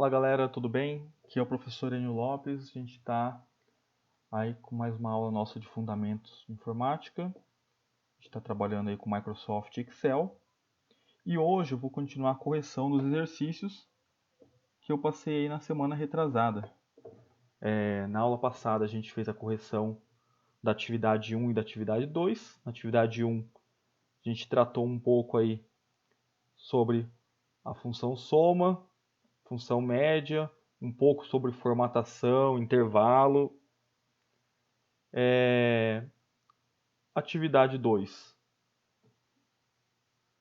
Fala galera, tudo bem? Aqui é o professor Enio Lopes. A gente está aí com mais uma aula nossa de Fundamentos de Informática. A gente está trabalhando aí com Microsoft Excel. E hoje eu vou continuar a correção dos exercícios que eu passei aí na semana retrasada. Na aula passada a gente fez a correção da atividade 1 e da atividade 2. Na atividade 1 a gente tratou um pouco aí sobre a função soma, função média, um pouco sobre formatação, intervalo. Atividade 2.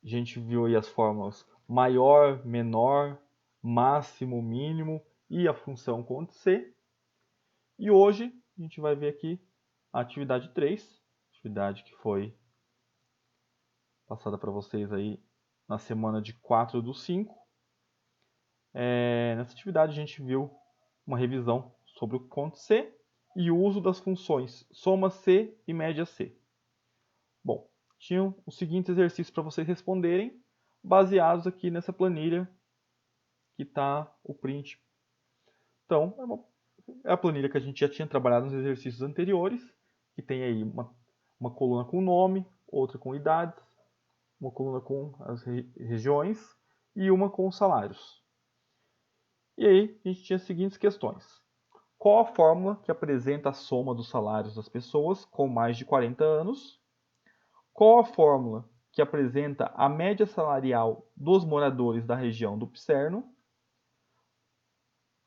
A gente viu aí as fórmulas maior, menor, máximo, mínimo e a função cont_c. E hoje a gente vai ver aqui a atividade 3, atividade que foi passada para vocês aí na semana de 4/5. Nessa atividade a gente viu uma revisão sobre o cont_c e o uso das funções soma_c e média_c. Bom, tinham os seguintes exercícios para vocês responderem, baseados aqui nessa planilha que está o print. Então, é a planilha que a gente já tinha trabalhado nos exercícios anteriores, que tem aí uma coluna com nome, outra com idades, uma coluna com as regiões e uma com os salários. E aí a gente tinha as seguintes questões. Qual a fórmula que apresenta a soma dos salários das pessoas com mais de 40 anos? Qual a fórmula que apresenta a média salarial dos moradores da região do Pserno?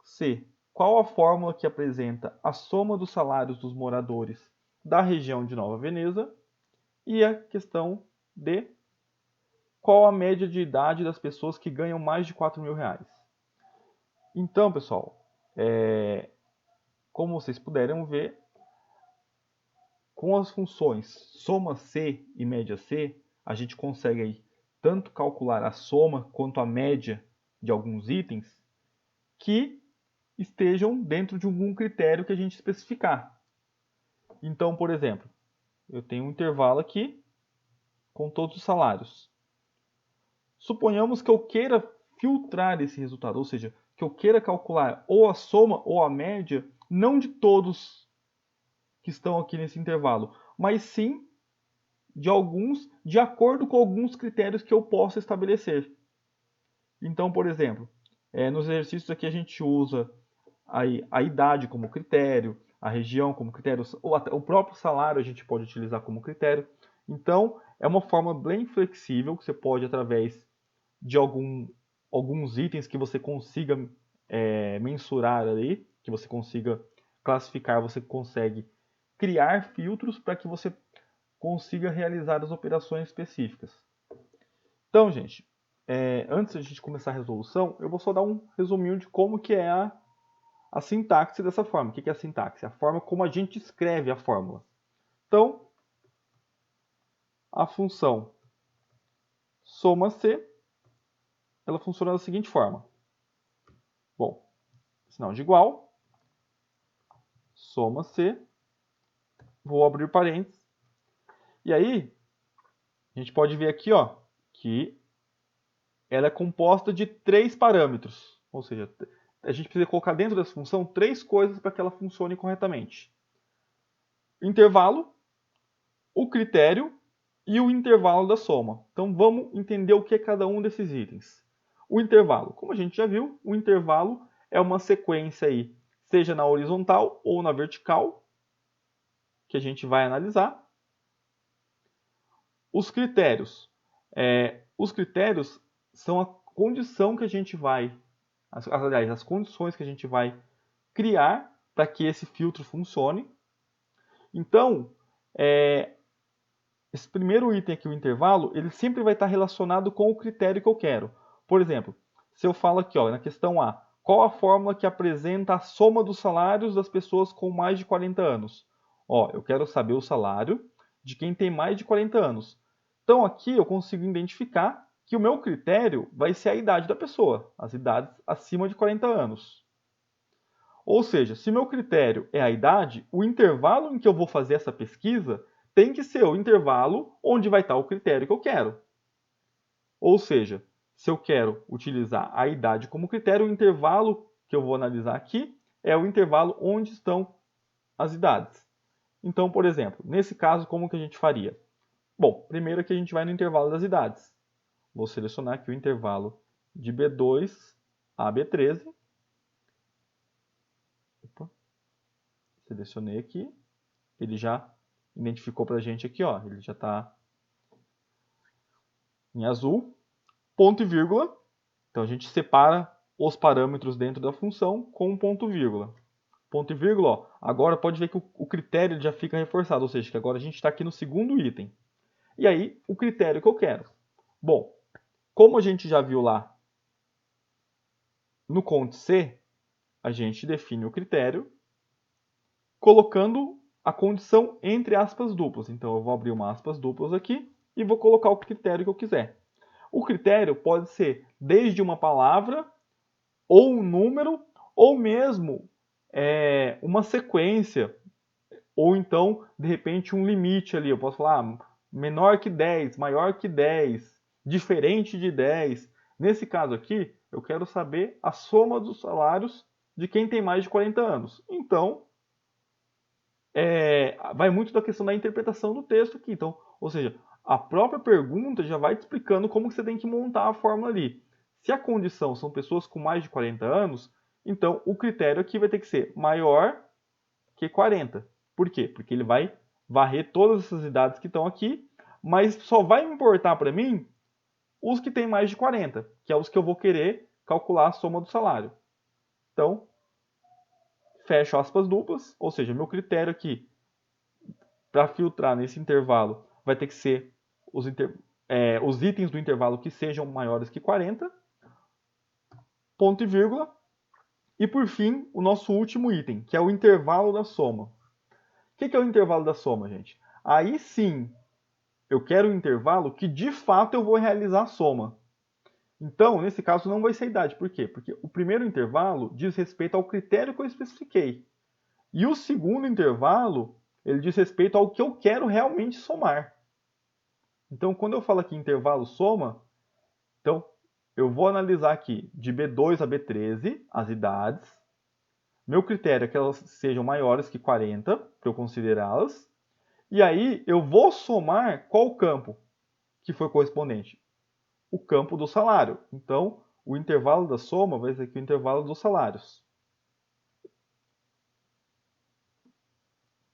C. Qual a fórmula que apresenta a soma dos salários dos moradores da região de Nova Veneza? E a questão D. Qual a média de idade das pessoas que ganham mais de R$ 4.000? Então, pessoal, como vocês puderam ver, com as funções soma_c e média_c, a gente consegue aí tanto calcular a soma quanto a média de alguns itens que estejam dentro de algum critério que a gente especificar. Então, por exemplo, eu tenho um intervalo aqui com todos os salários. Suponhamos que eu queira filtrar esse resultado, ou seja, que eu queira calcular ou a soma ou a média, não de todos que estão aqui nesse intervalo, mas sim de alguns, de acordo com alguns critérios que eu posso estabelecer. Então, por exemplo, nos exercícios aqui a gente usa a idade como critério, a região como critério, ou até o próprio salário a gente pode utilizar como critério. Então, é uma forma bem flexível que você pode, através de alguns itens que você consiga mensurar ali, que você consiga classificar, você consegue criar filtros para que você consiga realizar as operações específicas. Então, gente, antes de a gente começar a resolução, eu vou só dar um resuminho de como que é a sintaxe dessa forma. O que é a sintaxe? A forma como a gente escreve a fórmula. Então, a função soma_c, ela funciona da seguinte forma. Bom, sinal de igual, soma_c, vou abrir parênteses, e aí a gente pode ver aqui, ó, que ela é composta de 3 parâmetros, ou seja, a gente precisa colocar dentro dessa função 3 coisas para que ela funcione corretamente. Intervalo, o critério e o intervalo da soma. Então vamos entender o que é cada um desses itens. O intervalo, como a gente já viu, o intervalo é uma sequência aí, seja na horizontal ou na vertical, que a gente vai analisar. Os critérios. Os critérios são a condição que a gente vai, aliás, as condições que a gente vai criar para que esse filtro funcione. Então, esse primeiro item aqui, o intervalo, ele sempre vai estar relacionado com o critério que eu quero. Por exemplo, se eu falo aqui, ó, na questão A, qual a fórmula que apresenta a soma dos salários das pessoas com mais de 40 anos? Ó, eu quero saber o salário de quem tem mais de 40 anos. Então aqui eu consigo identificar que o meu critério vai ser a idade da pessoa, as idades acima de 40 anos. Ou seja, se meu critério é a idade, o intervalo em que eu vou fazer essa pesquisa tem que ser o intervalo onde vai estar o critério que eu quero. Ou seja, Se eu quero utilizar a idade como critério, o intervalo que eu vou analisar aqui é o intervalo onde estão as idades. Então, por exemplo, nesse caso, como que a gente faria? Bom, primeiro aqui a gente vai no intervalo das idades. Vou selecionar aqui o intervalo de B2 a B13. Opa, selecionei aqui. Ele já identificou para a gente aqui, ó, ele já está em azul. Ponto e vírgula. Então a gente separa os parâmetros dentro da função com um ponto e vírgula. Ponto e vírgula, ó, agora pode ver que o critério já fica reforçado, ou seja, que agora a gente está aqui no segundo item. E aí, o critério que eu quero. Bom, como a gente já viu lá no cont-C, a gente define o critério colocando a condição entre aspas duplas. Então eu vou abrir uma aspas duplas aqui e vou colocar o critério que eu quiser. O critério pode ser desde uma palavra, ou um número, ou mesmo uma sequência, ou então, de repente, um limite ali. Eu posso falar menor que 10, maior que 10, diferente de 10. Nesse caso aqui, eu quero saber a soma dos salários de quem tem mais de 40 anos. Então, vai muito da questão da interpretação do texto aqui. Então, ou seja, a própria pergunta já vai te explicando como que você tem que montar a fórmula ali. Se a condição são pessoas com mais de 40 anos, então o critério aqui vai ter que ser maior que 40. Por quê? Porque ele vai varrer todas essas idades que estão aqui, mas só vai importar para mim os que têm mais de 40, que é os que eu vou querer calcular a soma do salário. Então, fecho aspas duplas, ou seja, meu critério aqui para filtrar nesse intervalo vai ter que ser os itens do intervalo que sejam maiores que 40, ponto e vírgula, e por fim, o nosso último item, que é o intervalo da soma. O que é o intervalo da soma, gente? Aí sim, eu quero um intervalo que de fato eu vou realizar a soma. Então, nesse caso, não vai ser a idade. Por quê? Porque o primeiro intervalo diz respeito ao critério que eu especifiquei. E o segundo intervalo, ele diz respeito ao que eu quero realmente somar. Então, quando eu falo aqui intervalo soma, então eu vou analisar aqui de B2 a B13 as idades. Meu critério é que elas sejam maiores que 40, para eu considerá-las. E aí eu vou somar qual campo que foi correspondente? O campo do salário. Então, o intervalo da soma vai ser aqui o intervalo dos salários.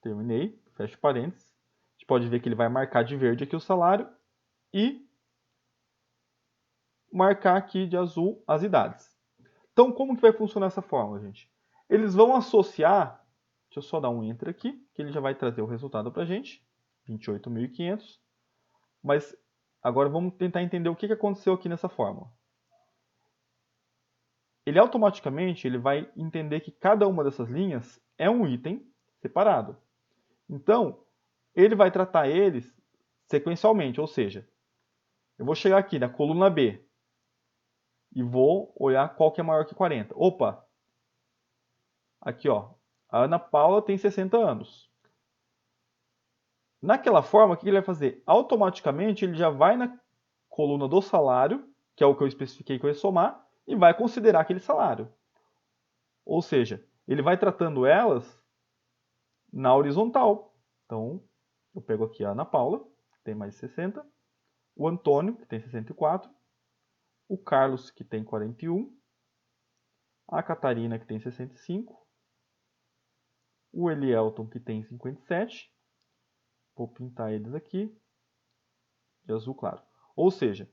Terminei, fecho parênteses. A gente pode ver que ele vai marcar de verde aqui o salário e marcar aqui de azul as idades. Então, como que vai funcionar essa fórmula, gente? Eles vão associar, deixa eu só dar um enter aqui, que ele já vai trazer o resultado para a gente, 28.500. Mas agora vamos tentar entender o que aconteceu aqui nessa fórmula. Ele automaticamente vai entender que cada uma dessas linhas é um item separado. Então, ele vai tratar eles sequencialmente, ou seja, eu vou chegar aqui na coluna B e vou olhar qual que é maior que 40. Opa! Aqui, ó, a Ana Paula tem 60 anos. Naquela forma, o que ele vai fazer? Automaticamente, ele já vai na coluna do salário, que é o que eu especifiquei que eu ia somar, e vai considerar aquele salário. Ou seja, ele vai tratando elas na horizontal. Então, eu pego aqui a Ana Paula, que tem mais de 60, o Antônio, que tem 64, o Carlos, que tem 41, a Catarina, que tem 65, o Elielton, que tem 57. Vou pintar eles aqui de azul claro. Ou seja,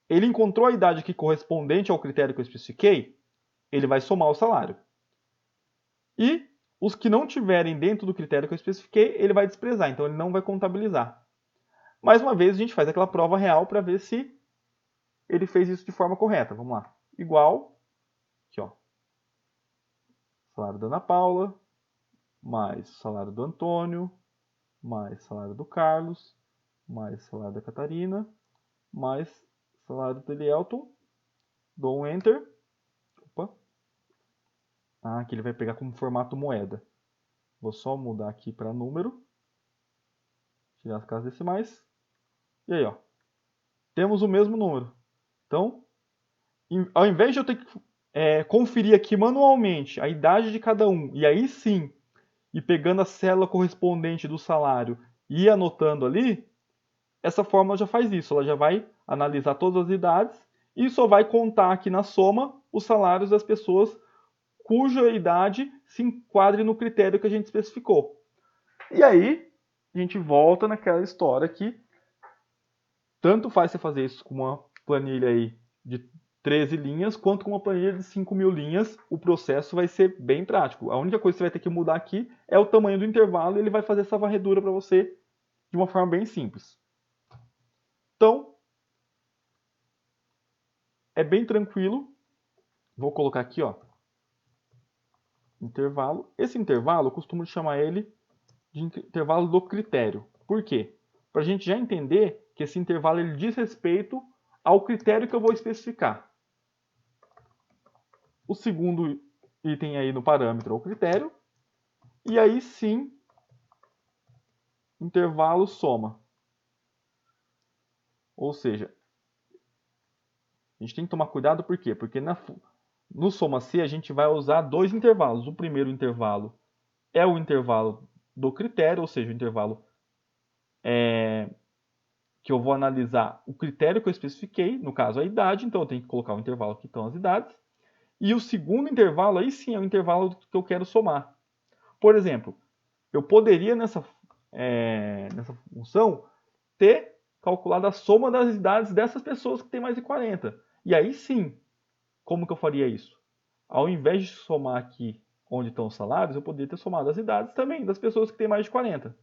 ele encontrou a idade aqui correspondente ao critério que eu especifiquei, ele vai somar o salário. E os que não tiverem dentro do critério que eu especifiquei, ele vai desprezar, então ele não vai contabilizar. Mais uma vez, a gente faz aquela prova real para ver se ele fez isso de forma correta. Vamos lá. Igual, aqui ó, salário da Ana Paula, mais salário do Antônio, mais salário do Carlos, mais salário da Catarina, mais salário do Elielton. Dou um Enter. Opa. Aqui ele vai pegar como formato moeda. Vou só mudar aqui para número. Tirar as casas decimais. E aí, ó. Temos o mesmo número. Então, ao invés de eu ter que conferir aqui manualmente a idade de cada um, e aí sim, ir pegando a célula correspondente do salário e ir anotando ali, essa fórmula já faz isso. Ela já vai analisar todas as idades e só vai contar aqui na soma os salários das pessoas cuja idade se enquadre no critério que a gente especificou. E aí, a gente volta naquela história que tanto faz você fazer isso com uma planilha aí de 13 linhas, quanto com uma planilha de 5.000 linhas, o processo vai ser bem prático. A única coisa que você vai ter que mudar aqui é o tamanho do intervalo e ele vai fazer essa varredura para você de uma forma bem simples. Então, é bem tranquilo. Vou colocar aqui, ó, intervalo. Esse intervalo, eu costumo chamar ele de intervalo do critério. Por quê? Para a gente já entender que esse intervalo ele diz respeito ao critério que eu vou especificar. O segundo item aí no parâmetro é o critério. E aí sim, intervalo soma. Ou seja, a gente tem que tomar cuidado por quê? Porque no soma C a gente vai usar dois intervalos. O primeiro intervalo é o intervalo do critério, ou seja, o intervalo que eu vou analisar o critério que eu especifiquei, no caso a idade, então eu tenho que colocar o intervalo que estão as idades. E o segundo intervalo, aí sim, é o intervalo que eu quero somar. Por exemplo, eu poderia nessa função ter calculado a soma das idades dessas pessoas que têm mais de 40. E aí sim, como que eu faria isso? Ao invés de somar aqui onde estão os salários, eu poderia ter somado as idades também das pessoas que têm mais de 40.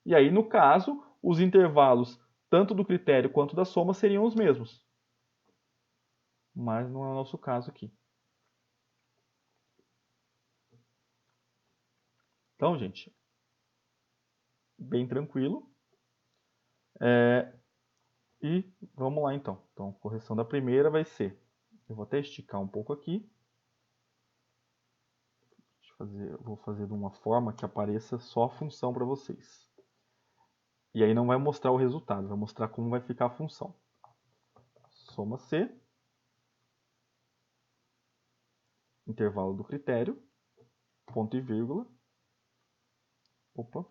E aí, no caso, os intervalos tanto do critério quanto da soma seriam os mesmos. Mas não é o nosso caso aqui. Então, gente, bem tranquilo. E vamos lá então. Então, a correção da primeira vai ser, eu vou até esticar um pouco aqui. Eu vou fazer de uma forma que apareça só a função para vocês. E aí não vai mostrar o resultado, vai mostrar como vai ficar a função. Soma C, intervalo do critério, ponto e vírgula. Opa.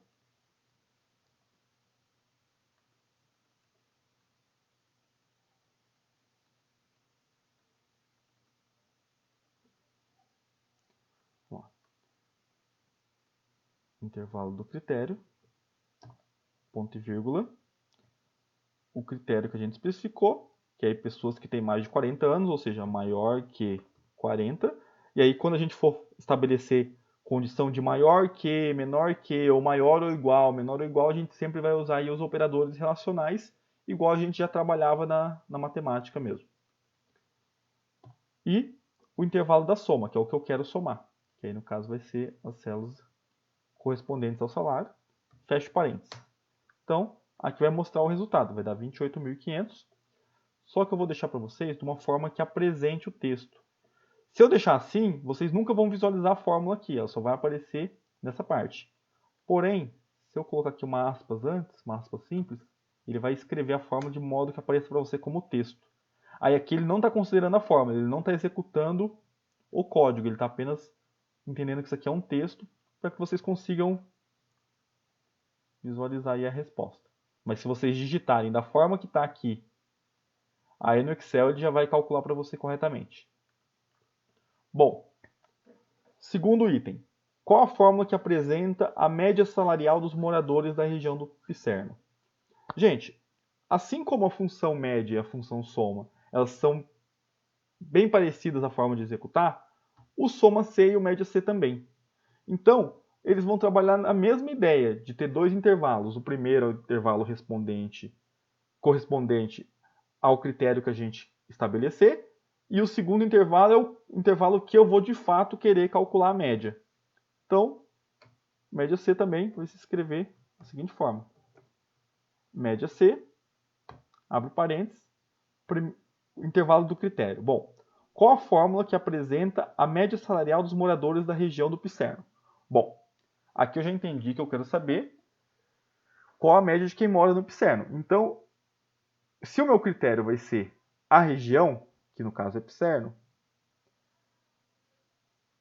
Ó. Intervalo do critério, ponto e vírgula. O critério que a gente especificou, que é pessoas que têm mais de 40 anos, ou seja, maior que 40. E aí, quando a gente for estabelecer condição de maior que, menor que, ou maior ou igual, menor ou igual, a gente sempre vai usar aí os operadores relacionais, igual a gente já trabalhava na matemática mesmo. E o intervalo da soma, que é o que eu quero somar. Que aí, no caso, vai ser as células correspondentes ao salário. Fecho parênteses. Então, aqui vai mostrar o resultado, vai dar 28.500. Só que eu vou deixar para vocês de uma forma que apresente o texto. Se eu deixar assim, vocês nunca vão visualizar a fórmula aqui, ela só vai aparecer nessa parte. Porém, se eu colocar aqui uma aspas antes, uma aspas simples, ele vai escrever a fórmula de modo que apareça para você como texto. Aí aqui ele não está considerando a fórmula, ele não está executando o código, ele está apenas entendendo que isso aqui é um texto para que vocês consigam visualizar aí a resposta. Mas se vocês digitarem da forma que está aqui, aí no Excel ele já vai calcular para você corretamente. Bom, segundo item. Qual a fórmula que apresenta a média salarial dos moradores da região do Picerno? Gente, assim como a função média e a função soma, elas são bem parecidas a forma de executar, o soma C e o média C também. Então, eles vão trabalhar na mesma ideia de ter dois intervalos. O primeiro é o intervalo correspondente ao critério que a gente estabelecer, e o segundo intervalo é o intervalo que eu vou de fato querer calcular a média. Então, média C também vai se escrever da seguinte forma. Média C, abre parênteses, intervalo do critério. Bom, qual a fórmula que apresenta a média salarial dos moradores da região do Picerno? Bom, aqui eu já entendi que eu quero saber qual a média de quem mora no Picerno. Então, se o meu critério vai ser a região, que no caso é pserno,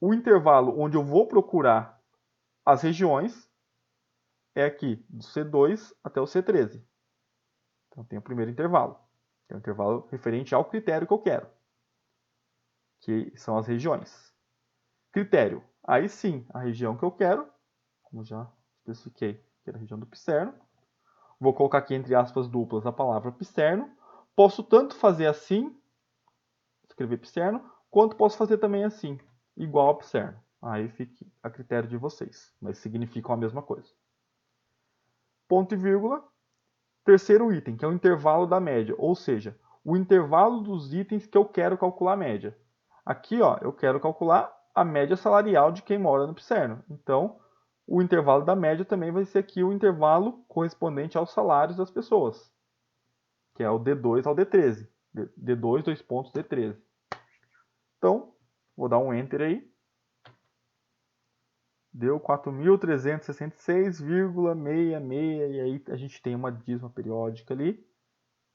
o intervalo onde eu vou procurar as regiões é aqui, do C2 até o C13. Então tem o primeiro intervalo. Tem o intervalo referente ao critério que eu quero, que são as regiões. Critério. Aí sim, a região que eu quero, como já especifiquei, que é a região do pserno. Vou colocar aqui entre aspas duplas a palavra pserno. Posso tanto fazer assim, escrever pserno, quanto posso fazer também assim, igual a pserno. Aí fica a critério de vocês, mas significam a mesma coisa. Ponto e vírgula. Terceiro item, que é o intervalo da média, ou seja, o intervalo dos itens que eu quero calcular a média. Aqui, ó, eu quero calcular a média salarial de quem mora no pserno. Então, o intervalo da média também vai ser aqui o intervalo correspondente aos salários das pessoas, que é o D2 ao D13. D2, 2 pontos, D13. Então, vou dar um Enter aí. Deu 4.366,66, e aí a gente tem uma dízima periódica ali.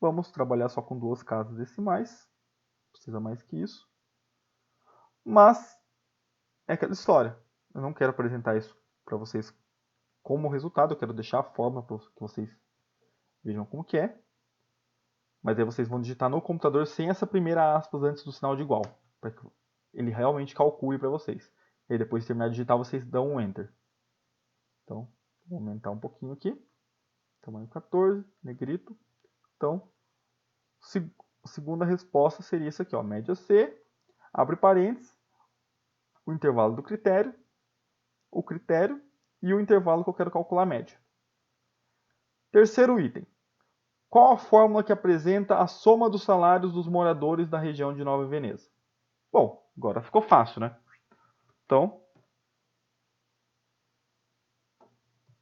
Vamos trabalhar só com duas casas decimais. Não precisa mais que isso. Mas é aquela história. Eu não quero apresentar isso para vocês como resultado. Eu quero deixar a forma para que vocês vejam como que é. Mas aí vocês vão digitar no computador sem essa primeira aspas antes do sinal de igual, para que ele realmente calcule para vocês. E aí depois de terminar de digitar, vocês dão um Enter. Então, vou aumentar um pouquinho aqui. Tamanho 14, negrito. Então, a segunda resposta seria isso aqui, ó, média C, abre parênteses, o intervalo do critério, o critério e o intervalo que eu quero calcular a média. Terceiro item. Qual a fórmula que apresenta a soma dos salários dos moradores da região de Nova Veneza? Bom, agora ficou fácil, né? Então,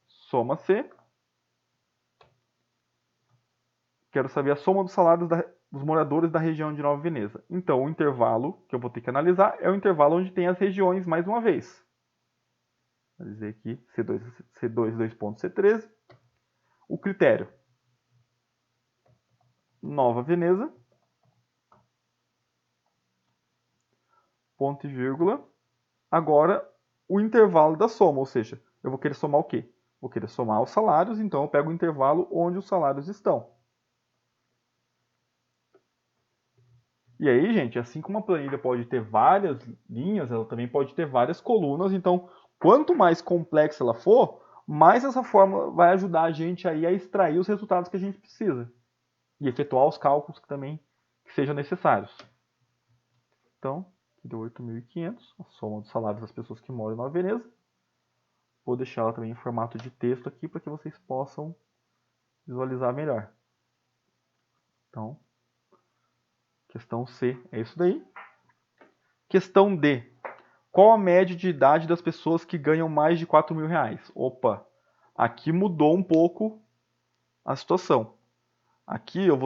soma C. Quero saber a soma dos salários dos moradores da região de Nova Veneza. Então, o intervalo que eu vou ter que analisar é o intervalo onde tem as regiões mais uma vez. Vou dizer aqui C2, 2 pontos, C13. O critério. Nova Veneza. Ponto e vírgula. Agora, o intervalo da soma, ou seja, eu vou querer somar o quê? Vou querer somar os salários, então eu pego o intervalo onde os salários estão. E aí, gente, assim como a planilha pode ter várias linhas, ela também pode ter várias colunas. Então, quanto mais complexa ela for, mais essa fórmula vai ajudar a gente aí a extrair os resultados que a gente precisa. E efetuar os cálculos que também sejam necessários. Então, aqui deu 8.500, a soma dos salários das pessoas que moram em Nova Veneza. Vou deixar ela também em formato de texto aqui para que vocês possam visualizar melhor. Então, questão C é isso daí. Questão D. Qual a média de idade das pessoas que ganham mais de R$4.000? Opa, aqui mudou um pouco a situação. Aqui eu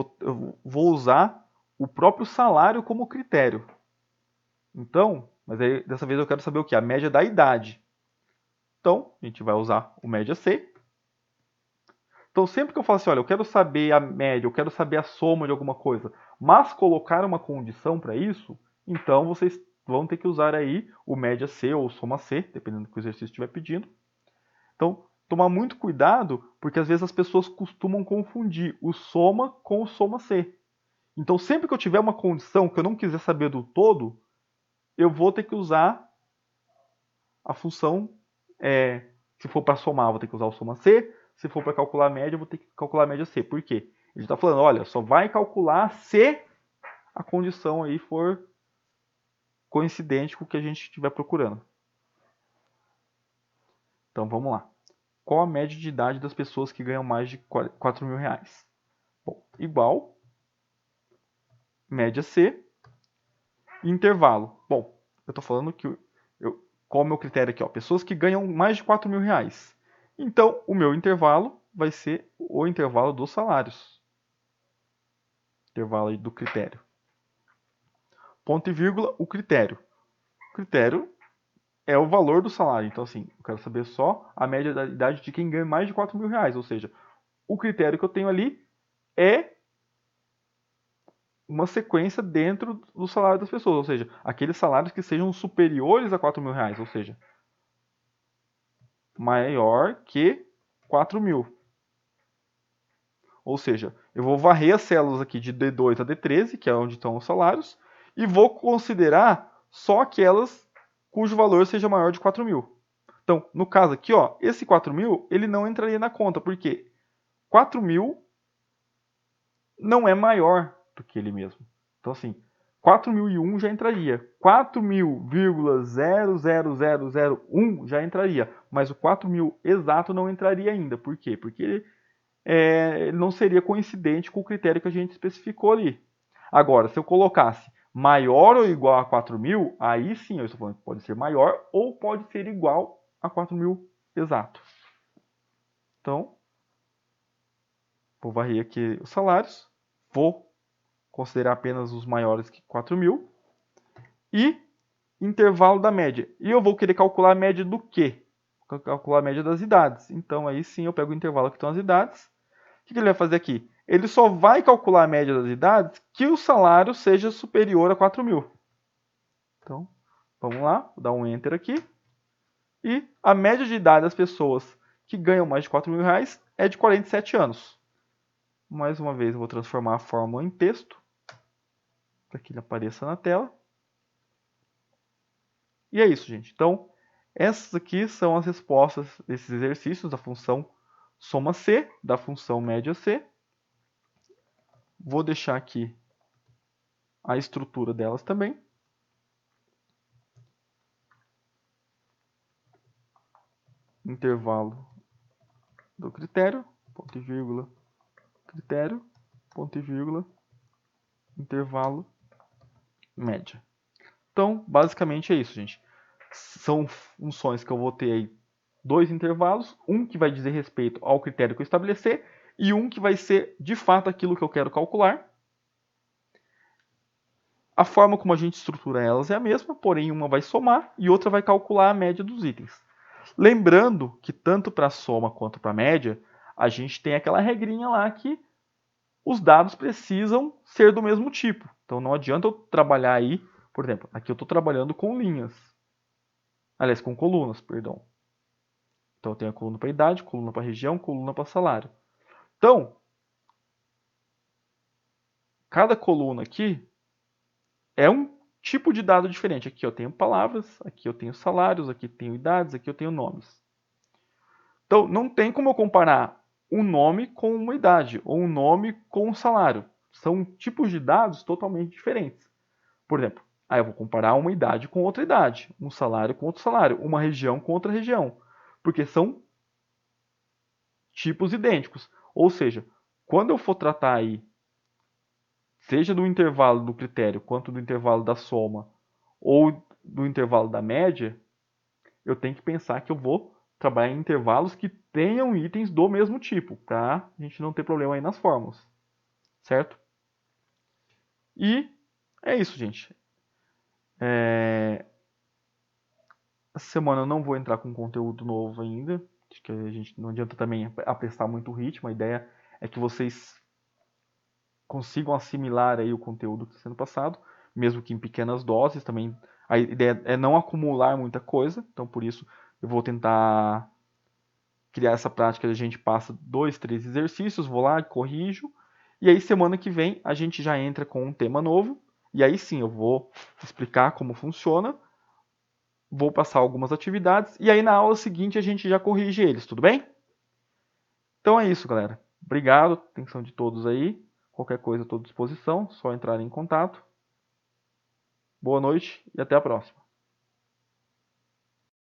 vou usar o próprio salário como critério. Então, mas aí dessa vez eu quero saber o que? A média da idade. Então, a gente vai usar o média C. Então, sempre que eu falo assim, olha, eu quero saber a média, eu quero saber a soma de alguma coisa, mas colocar uma condição para isso, então vocês vão ter que usar aí o média C ou soma C, dependendo do que o exercício estiver pedindo. Então, tomar muito cuidado, porque às vezes as pessoas costumam confundir o soma com o soma C. Então, sempre que eu tiver uma condição que eu não quiser saber do todo, eu vou ter que usar a função, se for para somar, eu vou ter que usar o soma C, se for para calcular a média, eu vou ter que calcular a média C. Por quê? Ele está falando, olha, só vai calcular se a condição aí for coincidente com o que a gente estiver procurando. Então, vamos lá. Qual a média de idade das pessoas que ganham mais de R$4.000? Bom, igual, média C, intervalo. Bom, eu estou falando que qual é o meu critério aqui? Ó, pessoas que ganham mais de R$4.000. Então, o meu intervalo vai ser o intervalo dos salários. Intervalo aí do critério. Ponto e vírgula, o critério. O critério é o valor do salário. Então, assim, eu quero saber só a média da idade de quem ganha mais de R$4.000. Ou seja, o critério que eu tenho ali é uma sequência dentro do salário das pessoas, ou seja, aqueles salários que sejam superiores a R$ 4.000, ou seja, maior que 4.000. Ou seja, eu vou varrer as células aqui de D2 a D13, que é onde estão os salários, e vou considerar só aquelas cujo valor seja maior de 4.000. Então, no caso aqui, ó, esse 4.000 ele não entraria na conta, porque 4.000 não é maior do que ele mesmo. Então, assim, 4.001 já entraria. 4.000,00001 já entraria. Mas o 4.000 exato não entraria ainda. Por quê? Porque ele não seria coincidente com o critério que a gente especificou ali. Agora, se eu colocasse maior ou igual a 4.000, aí sim, eu estou falando que pode ser maior ou pode ser igual a 4.000 exato. Então, vou varrer aqui os salários. Vou considerar apenas os maiores que 4.000. E intervalo da média. E eu vou querer calcular a média do quê? Calcular a média das idades. Então, aí sim, eu pego o intervalo que estão as idades. O que ele vai fazer aqui? Ele só vai calcular a média das idades que o salário seja superior a 4.000. Então, vamos lá, vou dar um Enter aqui. E a média de idade das pessoas que ganham mais de R$ 4.000 é de 47 anos. Mais uma vez, eu vou transformar a fórmula em texto, para que ele apareça na tela. E é isso, gente. Então, essas aqui são as respostas desses exercícios da função soma C, da função média C. Vou deixar aqui a estrutura delas também. Intervalo do critério, ponto e vírgula, critério, ponto e vírgula, intervalo, média. Então, basicamente é isso, gente. São funções que eu vou ter aí dois intervalos, um que vai dizer respeito ao critério que eu estabelecer e um que vai ser de fato aquilo que eu quero calcular. A forma como a gente estrutura elas é a mesma, porém uma vai somar e outra vai calcular a média dos itens. Lembrando que tanto para a soma quanto para a média, a gente tem aquela regrinha lá que os dados precisam ser do mesmo tipo. Então não adianta eu trabalhar aí, por exemplo, aqui eu estou trabalhando com linhas. Aliás, com colunas, perdão. Então eu tenho a coluna para idade, coluna para região, coluna para salário. Então, cada coluna aqui é um tipo de dado diferente. Aqui eu tenho palavras, aqui eu tenho salários, aqui eu tenho idades, aqui eu tenho nomes. Então, não tem como eu comparar um nome com uma idade, ou um nome com um salário. São tipos de dados totalmente diferentes. Por exemplo, aí eu vou comparar uma idade com outra idade, um salário com outro salário, uma região com outra região. Porque são tipos idênticos. Ou seja, quando eu for tratar aí, seja do intervalo do critério, quanto do intervalo da soma, ou do intervalo da média, eu tenho que pensar que eu vou trabalhar em intervalos que tenham itens do mesmo tipo, para a gente não ter problema aí nas fórmulas, certo? E é isso, gente. Essa semana eu não vou entrar com conteúdo novo ainda, acho que a gente não adianta também apressar muito o ritmo, a ideia é que vocês consigam assimilar aí o conteúdo que está sendo passado, mesmo que em pequenas doses também. A ideia é não acumular muita coisa, então por isso eu vou tentar criar essa prática de a gente passa 2, 3 exercícios, vou lá, corrijo, e aí semana que vem a gente já entra com um tema novo, e aí sim eu vou explicar como funciona, vou passar algumas atividades, e aí na aula seguinte a gente já corrige eles, tudo bem? Então é isso, galera. Obrigado, atenção de todos aí. Qualquer coisa, estou à disposição, só entrar em contato. Boa noite e até a próxima.